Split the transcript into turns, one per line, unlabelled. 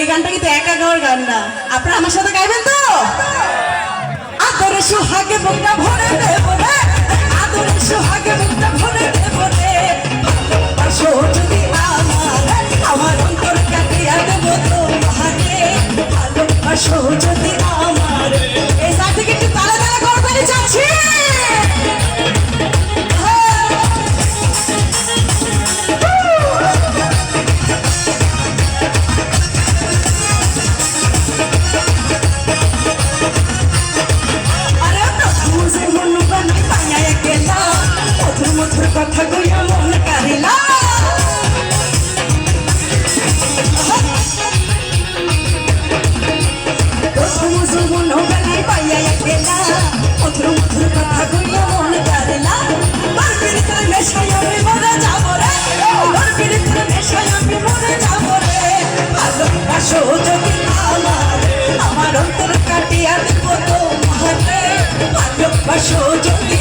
এই গানটা কিন্তু একা গাওয়ার গান না, আপনারা আমার সাথে গাইবেন তো? আদরে সোহাগে বুকটা ভরে দেব রে, আদরে সোহাগে বুকটা ভরে দেব রে, ভালোবাসো যদি আমার, আমার অন্তর কাটিয়া দেব তোমাকে, ভালোবাসো যদি আমার। এই সাইড থেকে একটু তালা তালা করতে চাচ্ছি। কথা কইয়া মন কারিলা প্রথম জীবন বেলায় পাইয়া গেলা, মধুর মধুর কথা কইয়া মন কারিলা, তোর পিড়িতের নেশায় আমি মরে যাব রে, তোর পিড়িতের নেশায় আমি মরে যাব রে, ভালোবাসো যদি আমার, আমার অন্তর কাটিয়া দেব তোমাকে, ভালোবাসো যদি